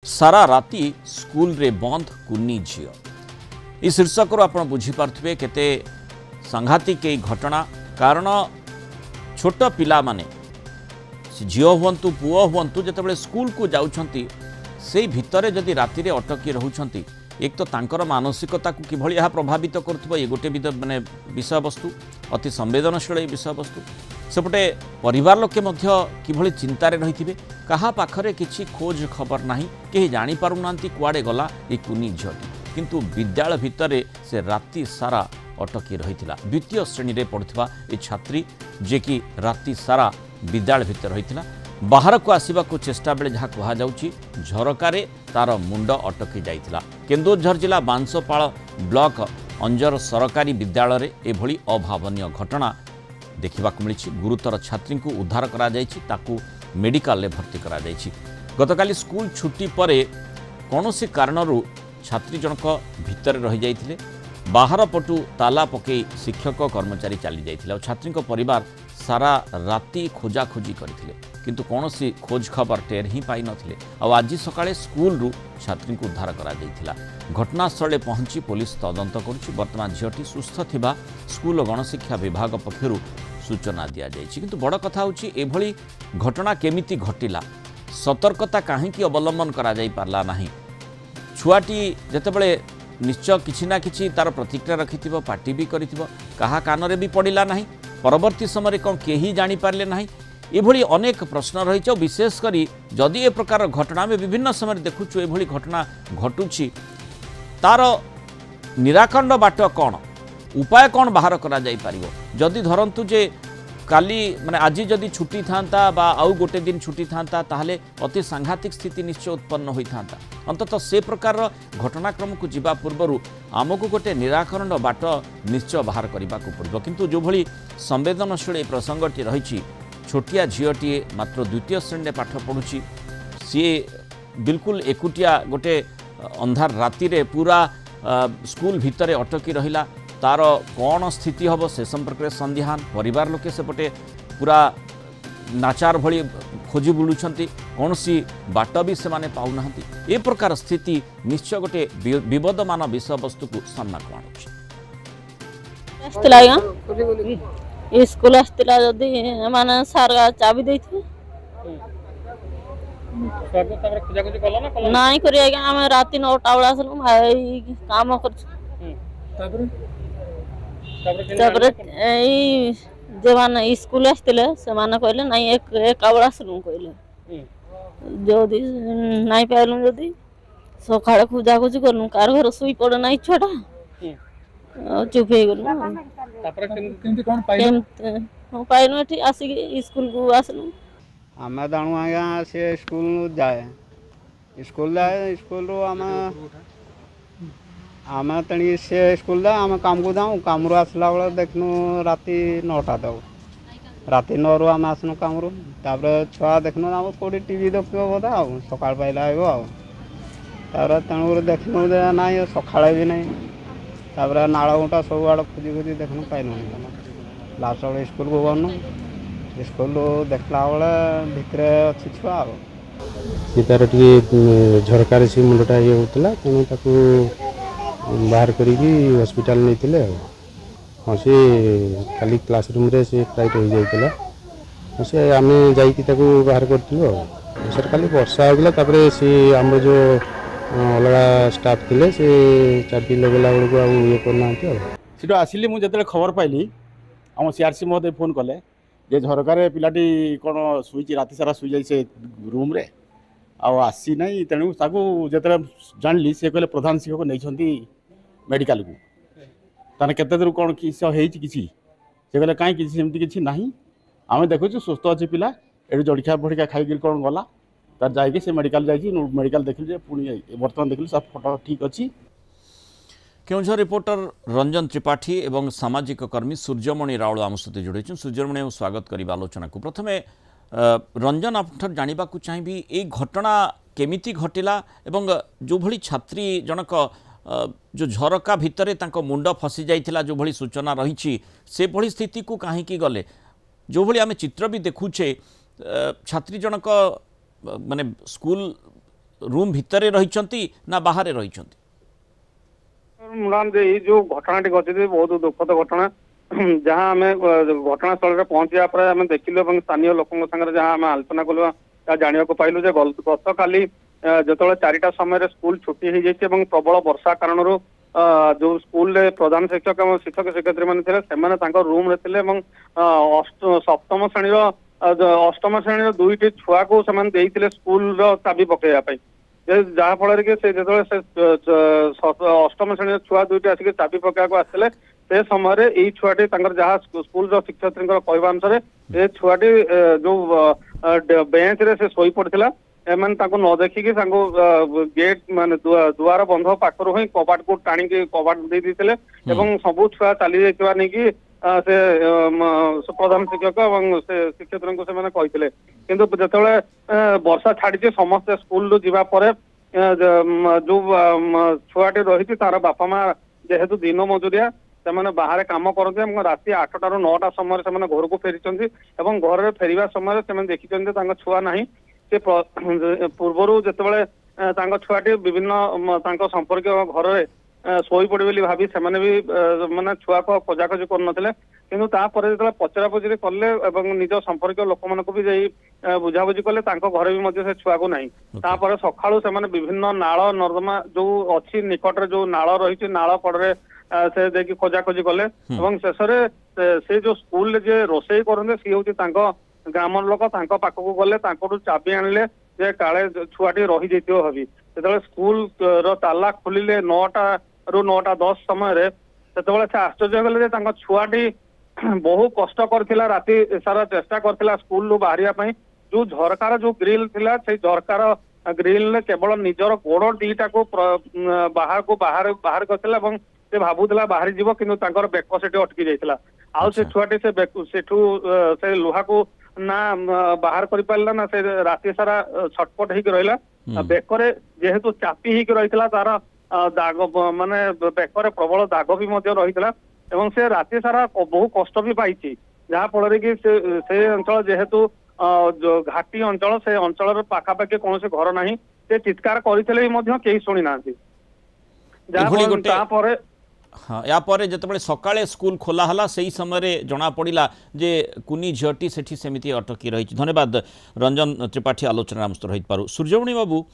सारा राति स्कूल रे बंद कुनी झील ये शीर्षक आप बुझीपे केते सांघातिक घटना कारण छोट पिला माने झील हूँ पुओ हूँ जिते स्कूल को जाऊँच से भितर जदि राति रे अटकी रोचंती एक तो तांकर मानसिकता को किभली यह प्रभावित करुवा ये गोटे माने विषय वस्तु अति संवेदनशील विषय वस्तु सेपटे परिवार लोके किभली चिंतार रही कहा पाखरे किछि खोज खबर नाही केही जानी पारुनांती कुआडे गला ये कुनी झीलटी किंतु विद्यालय भितर से राति सारा अटकी रही द्वितीय श्रेणी रे पढ़ुवा ये छात्री जे कि राति सारा विद्यालय भितर रही बाहर को आसवा को चेष्टा बेले जहाँ कहुच्छी झरकारे तार मुंड अटकी जाइथिला। केन्दुझर जिला बांसपाल ब्लॉक अंजर सरकारी विद्यालय रे एभली अभावनीय घटना देखा मिली। गुरुतर छात्री को उद्धार करा जायछि, ताकू मेडिकल रे भर्ती करा जायछि। गतकाली स्कूल छुट्टी पर कौनसी कारणरू छात्री जनक भितर रही जाइथिले। बाहर पटु ताला पकई शिक्षक कर्मचारी चली जाइथिले और छात्री परिवार सारा राति खोजाखोजी करथिले किंतु कौनसी खोज खबर टेर ही पाई नथिले। और आज सकाळे स्कूल रु छात्री को उद्धार करा जाइथिला। घटनास्थल पहुंची पुलिस तदंत करुछि। वर्तमान झीलटी सुस्थ थिबा स्कूल गणशिक्षा विभाग पक्षरु सूचना दिया जाइछि। किंतु बड़ कथा होछि एभली घटना केमिति घटिला, सतर्कता काहेकि अवलंबन करा जाई पारला नाही। छुआटी जेतेबेले निश्चय किछि ना किछि तार प्रतिक्रिया रखिथिबो, पार्टी भी करिथिबो, कहा कानरे भी पड़िला नाही, परवर्ती समय कौन केही जानी पारले नाही। एभली अनेक प्रश्न रही। विशेषकर जदि ए प्रकार घटना में विभिन्न समय देखुछु एभली घटना घटुछि तार निराकरण बाट कौन उपाय कौन बाहर करा जाई पारिबो। जदि धरंतु जे काली माने आज जदि छुट्टी थांता बा आउ गोटे दिन छुट्टी थांता ताहले अति सांघातिक स्थिति निश्चय उत्पन्न होई थांता। अंततः से प्रकार घटनाक्रम को जीवा पूर्व आमको गोटे निराकरण बाट निश्चय बाहर करने को पड़ो। किंतु जो भली संवेदनशील प्रसंगटी रही छोटिया झीलटीए मात्र द्वितीय श्रेणी में पाठ पढ़ुची, सी बिल्कुल एकुटिया गोटे अंधार राति रे पूरा स्कूल भितर अटकी रहिला। तार कौन स्थिति हम से संपर्क में संदिहान परिवार लोके सेपटे पूरा नाचार भली खोजी बुलुछंती, कौन सी बाट भी से माने पाउना। ए प्रकार स्थिति निश्चय गोटे विवादमान विषय वस्तु को सामना को स्कूल आसला जदि माने सार चाबी देइथे नाई करी आगे आम राति 9टा बेला आसलु भाई काम कर जे माने स्कूल आसते से माने कहले नाई एक बेला आसलु कहले जदि नाई पाइलु जदि सकाळे खोजाखोजी करलु कार घर सुई पड़े नाई छुआटा चुप हो पाइलु एठी आसिक स्कूल को आसलु। आम जानू आज्ञा सी स्कूल जाए स्कूल आम तेणि सी स्कूल जाए आम काम को जाऊँ काम रू आसला बेले देखनु राति 9टा दब राति 9 रु आम आसनु काम रू छुआ देखनु आम कौटी टीवी देखो बोधा आ सका पाइला आर तेणुक देखनु ना सका भी नहीं नाड़ गुटा सब आड़ खोजी खोजी देखनु पाइलु लास्ट बेले स्कूल को गनु स्कूल देखला बेले भितर अच्छी छुआ सी तार टे झरकार से मुंडटा ये होता तेणु ताकू बाहर करी हॉस्पिटल नहीं हाँ सी खाली क्लासरूम रे से फ्लाइट हो जाता से आम जाकि बाहर करूँ सर खाली वर्षा होगा सी आम जो अलगा स्टाफ थे से चाबी लगेला बेलू ये करना आसिली मुझे खबर पाइली आम सीआरसी महोदय फोन कले जे झरकार पिलाटी कौन शुई राति सारा शुई जाए से रूम रे आसी ना तेणु जो जानली से कहले प्रधान शिक्षक नहीं मेडिकल को ताने केते दूर कौन किसी किसी से कहले कहीं किसी किसी ना आम देखु सुस्थ अच्छे पिला ये जड़िया फड़िया खाई कौन गला तार जाकि से मेडिकल जाइए मेडिकल देखिल पुणी बर्तमान देखिल सब फोटो ठीक अच्छी। केउझर रिपोर्टर रंजन त्रिपाठी एवं सामाजिक कर्मी सूर्यमणि राउल आम सहित जोड़े। सूर्यमणि स्वागत करी आलोचना को प्रथमे रंजन आप जानवा चाहिए ये घटना केमिति घटिला एवं जो भली छात्री जनक जो झरका भितर तांको मुंड फसी जाइथिला जो भली सूचना रही से भली स्थिति को कहीं गले जो भली आम चित्र भी देखुचे छात्री जनक माने स्कूल रूम भितर रही ना बाहर रही? मुलान ये जो घटनाटी घटी बहुत दुखद घटना जहाँ आम घटनास्थल में पहुंचा पर आम देखिलु स्थानीय लोकों सागर जहाँ आम आलोचना कलु जाना पाइलु गत काली जो 4टा समय स्कूल छुट्टी हो जाए प्रबल वर्षा कारण जो स्कूल प्रधान शिक्षक और शिक्षक शिक्षयित्री मैंने रूम थे सप्तम श्रेणी अष्टम श्रेणी 2टी छुआ को स्कूल चाबी पकड़ा जहाँ फल कि जो अष्टम श्रेणी छुआ 2टी आसिक चाबी पकड़ा आसते से समय यही छुआटी जहाँ स्कूल शिक्षयित्री कहवा अनुसार ये छुआटी जो बेंच रे से शोई पड़ता एम न देखिकी गेट मान दुआर बंध पाखर ही कबाट को टाणी कबाट दे देते सबू छुआ चली जाइए नहीं कि से प्रधान शिक्षक और से शिक्षयित्री को कहते किंतु जिते वर्षा छाड़ी समस्ते स्कूल जावापर जो छुआटी रही तार बापा माँ जेहेतु दिन मजुरिया से बाहर कम करते राति 8टा ରୁ 9ଟା समय से घर को फेरी घर फेरवा समय से देखी छुआ ना से पूर्वर जिते छुआटी विभिन्न संपर्क घर शोई पड़े भावी से भी छुआ को खोजाखोजी कर किंतु जो पचरा पचरी कले निज संपर्क लोक मान भी जा बुझाबुझी कले घर भी से छुआ को नहीं सकाळु से विभिन्न नाल नर्दमा जो अच्छी निकट जो नाल रही नाल कड़े से देखिए खोजाखोजी कले शेष से जो स्कूल जे रोषे करते सी हूँ ग्राम लोक पाखक गले चाबी आणले जे काले छुआटी रही जाइए भावी जो स्कूल ताला खोलिले 9टा ରୁ 9ଟା 10 समय से आश्चर्य कले छुआटी बहु कष्ट करथिला राति सारा चेष्टा करथिला स्कूल रू बाहरिया जो झरकार जो ग्रिल थिला से झरकार ग्रिल केवल निजर गोड़ 2टा को बाहर करथिला से भावुला बाहरी जीव किंतु बेक से अटकी जाइला आउ से छुआटी से सेठू से लुहा को ना बाहर कर पारा ना से राति सारा छटपट होकर रहा बेकरे जेहेतु चापी होकर रही तार दाग माने बेकरे प्रबल दाग भी रही से राति सारा बहु कष्ट भी पाई जहाँ फल कि से अंचल जेहेतु जो घाटी अंचल से अंचल पाखापाखि कौन से घर ना से चित्कार करते कहीं शुणी ना जहाँ हाँ या जिते सकाळे स्कूल खोला हला सही समय जना पड़ा जे कुनी झीटी सेठी सेमिति अटकी रही। धन्यवाद रंजन त्रिपाठी आलोचना आम रही पारू। सूर्यमणि बाबू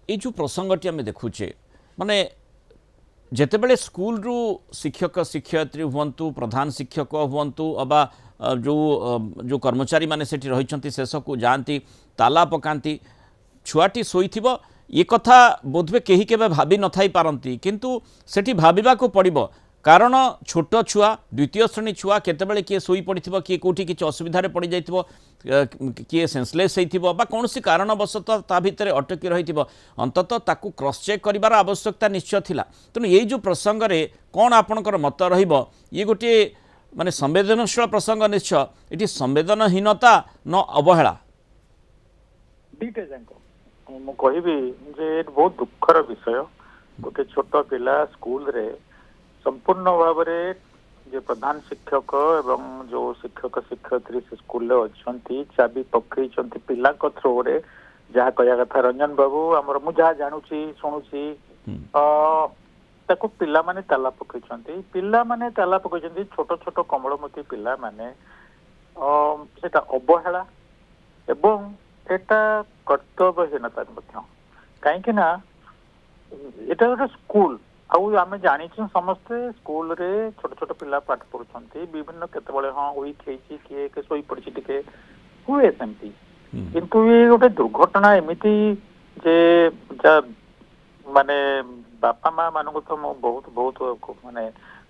ये जो प्रसंगटी आम देखुचे माने जितेबले स्कूल रू शिक्षक शिक्षयित्री हूँ प्रधान शिक्षक हूँ अबा जो कर्मचारी माने सेठी रही शेष को जाती ताला पकाती छुआटी शोई ये कथा बोधवे कहीं के भावी न थाई पारती किंतु सेठी भाविबा को पड़िबो कारण छोट छुआ द्वितीय श्रेणी छुआ केतेबेले किए शोई पड़िथिबो किए कोठी किछि असुविधा रे पड़ी जाइथिबो किए सेंसलेस होइथिबो बा कोनोसी कारणवशतः ता भितरे अटकी रहिथिबो अंततः ताकू क्रॉस चेक करिवार आवश्यकता निश्चय थिला। तेणु ये जो प्रसंग रे कोन आपनकर मत रहिबो ये गोटे माने संवेदनशील प्रसंग निश्चय एटी संवेदनहीनता न अवहेला दीटे जांको मु कहबी जे बहुत दुखर विषय गोटे छोट पिला स्कूल रे संपूर्ण भाव रे जे प्रधान शिक्षक एवं जो शिक्षक शिक्षयित्री से स्कूल अच्छी चाबी पकई पिला थ्रो रे जहाँ कह कथा रंजन बाबू आमर मु जहाँ जानूची शुणुची ताको पिला माने ताला पकई पिला माने ताला पकई छोट छोट कमलमती पिला माने सेटा अवहेला एवं एटा कर्तव्यहीनता कहीं ना एटा गोटे स्कूल आम जानी समस्ते स्कूल रे छोट छोट पिला पाठ पढ़ुं विभिन्न केतबले हाँ वीक किए के शोई पड़ी टिके हुए सेमती किंतु ये गोटे दुर्घटना एमती जे माने बापा माँ मान तो मु बहुत बहुत माने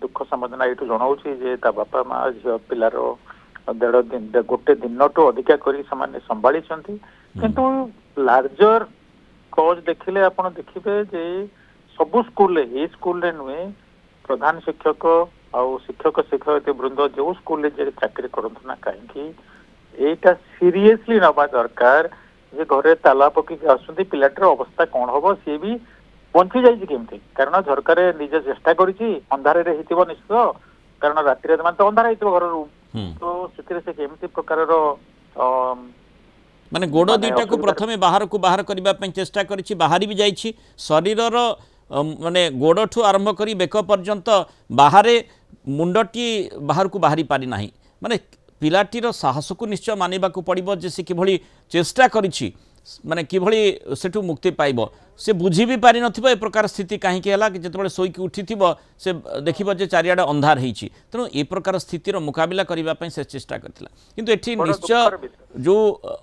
दुख संवेदना ये जनाऊँगी जे ता बापा माँ झील पिलार 1.5 दिन गोटे दिन टू अधिका करी संभाली किंतु लार्जर कज देखिले आपण देखिबे जे सबु स्कूल ये स्कूल नुहे प्रधान शिक्षक आउ शिक्षक शिक्षयित्री वृंद जो स्कूल जे चाकरी करंतु ना कहीं एटा सीरियसली नबा दरकार जे घरे ताला पकी आसुंती पिलाटर अवस्था कौन हम सी भी बंची जाइए केमती कारण झरकार निजे चेष्टा करी अंधारे हिथिबो निश्चित कारण राति तो अंधार हिथिबो घर रूम तो से केमती प्रकार माने गोड़ दुईटा को प्रथमे बाहर को बाहर करबा पई चेष्टा करिछि बाहरी भी जाइछि शरीरर माने गोड़ ठू आरंभ करी बेक पर्यंत बाहरे मुंडटी बाहर को बाहरी पारि नाही माने पिलाटीर साहस को निश्चय मानिबा को पड़िबो जे से किभली चेष्टा करिछि माने किभली सेठू मुक्ति पाइबो से बुझी भी पारि नथिबो ए प्रकार स्थिति काहे के हला कि जतबे सोईकी उठिथिबो से देखिबो जे चारियाडे अंधार हेछि तेणु ए प्रकार स्थितिर मुकाबिला करिबा पई से चेष्टा करथिला किंतु एठी निश्चय जो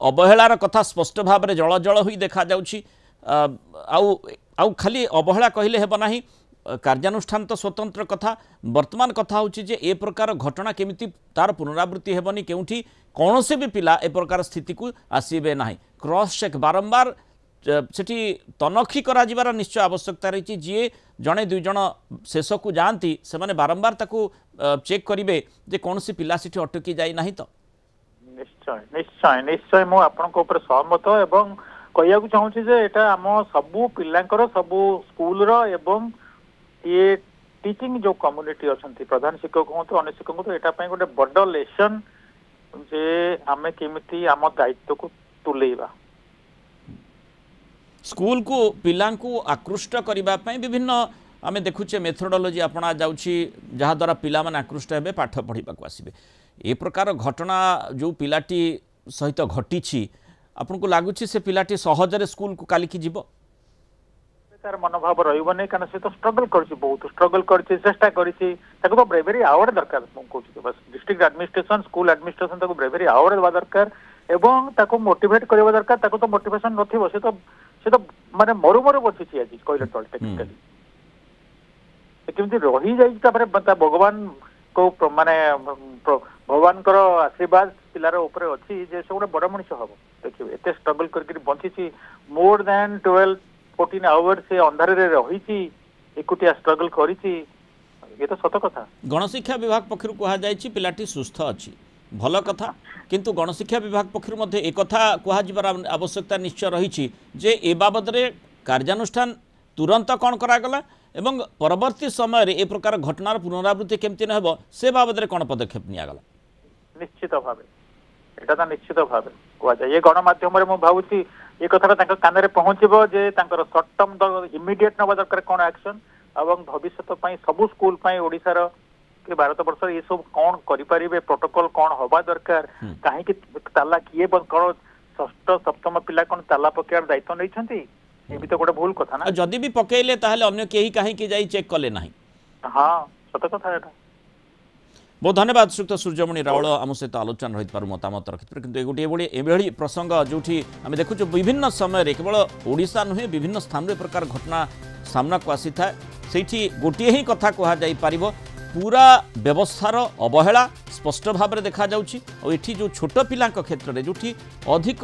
अवहेलार कथा स्पष्ट भाव में जल जल होई देखा जाउछि आउ खाली अवहेला कहले हेबो नाही कार्यानुष्ठान तो स्वतंत्र कथा वर्तमान कथा होछि जे ए प्रकार घटना केमिति तार पुनरावृत्ति हेबनी केउठी कौन से भी पिला ए प्रकार स्थिति को आसीबे नाही क्रॉस चेक बारंबार सेठी तनखी करा जिबार निश्चय आवश्यकता रही जी जड़े दुई जन शेष को जाती से माने बारंबार ताकू चेक करिवे जे कौन से पिला सेठी अटकी जाई नाही तो निश्चय निश्चय निश्चय मो आपन को ऊपर सहमत एवं कहिया को चाहूछि जे एटा हम सबु पिलांकर सबु स्कूल रो एवं ये टीचिंग जो कम्युनिटी अछंती प्रधान शिक्षक हो तो अन्य शिक्षक हो तो एटा पई गोटे बड़ लेसन जे आमे केमिति आम दायित्व को तुलेइबा स्कूल को पिला को आकृष्ट करने विभिन्न आम देखुचे मेथोडोलोजी अपना जाउछि जहा द्वारा पिला माने आकृष्ट हेबे पाठ पढ़ा को आसबे ए प्रकार घटना जो पिलाटी सहित घटी आपन को लागुछि से पिलाटी सहजरे स्कूल को काली की जीवो तार मनोभाव रहिबो नै कारण से तो स्ट्रगल करछि बहुत स्ट्रगल करछि चेष्टा करछि ताको तो ब्रेवरी आवर दरकार मु कहछि बस डिस्ट्रिक्ट एडमिनिस्ट्रेशन स्कूल एडमिनिस्ट्रेशन ताको ब्रेवरी आवर देबा दरकार एवं ताको मोटिवेट करबा दरकार ताको तो मोटिवेशन नथिबो से तो माने मरु मरु बसिछि आज कहले तळ टेक्निकली केमति रही जाई तापर भगवान को माने भगवान कर आशीर्वाद पिलार ऊपर अछि जे से गोटे बड़ मनुष्य हबो देखिबे एते स्ट्रगल करके बंचिछि मोर देन 12-14 आवर्स से अंधारे रे रहिछि एकुटिया स्ट्रगल करिछि ये तो सत कथा गणशिक्षा विभाग पक्षरु कहा जायछि पिलाटी सुस्थ अछि भल कथा किंतु गणशिक्षा विभाग पक्षरु मध्ये एक कथा कहा जिबार आवश्यकता निश्चय रहिछि जे ए बाबद रे कार्यानुष्ठान तुरंत कोन करा गला एवं परवर्ती समय रे ए प्रकार घटनार पुनरावृत्ति केमति न हेबो से बाबद रे कोन पदक्षेप निया गला निश्चित भाबे एटा त निश्चित भाबे कहा जाय ये गणमाध्यम रे मु भाबुछि ये कथा तांका कान रे पहुंचबो जे तांकर शॉर्ट टर्म इमीडिएट नबा दरकार कोन एक्शन एवं भविष्य पई सब स्कूल पई ओडिसा रो कि भारत वर्ष ये सब कौन करिपारिबे प्रोटोकॉल कौन होबा दरकार काहे कि ताला किए कौन षष्ठ सप्तम पिला कौन ताला पकेयार दायित्व नै छथि ए भी तो गोटे भूल कथा ना जदि भी पकेइले ताहले अन्य केही काहे कि जाई चेक कले नाही हां सत कथा एटा बहुत धन्यवाद श्रीयुक्त सूर्यमणि रावल आम सहित आलोचना रही मतामत रखिथे कि गोटे एभली प्रसंग जो आम देखु विभिन्न समय केवल ओडिशा नुहे विभिन्न स्थान प्रकार घटना सामना को आसी था से गोटे ही कथा कह पूरा व्यवस्थार अवहेला स्पष्ट भाव में देखा जाउछि और एठी जो छोट पिला क्षेत्र में जो अधिक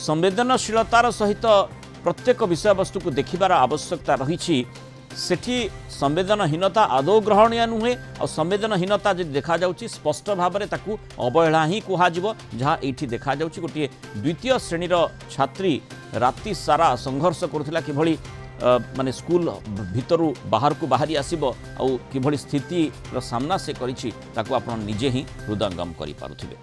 संवेदनशीलतार सहित प्रत्येक विषय वस्तु को देखिबार आवश्यकता रही सेठी संवेदनहीनता आदौ ग्रहणीय नुहे और संवेदनहीनता जो देखा जाउछि स्पष्ट भाव में ताकू अवहेला ही कहुब जहाँ ये देखा जाउछि गोटे द्वितीय श्रेणीर छात्री राति सारा संघर्ष करुला कि माने स्कूल भितरु बाहर को बाहरी आसीबो और किभली स्थिति सामना से करिछि ताकू आपण निजे ही हृदयंगम करि पारुथिबे।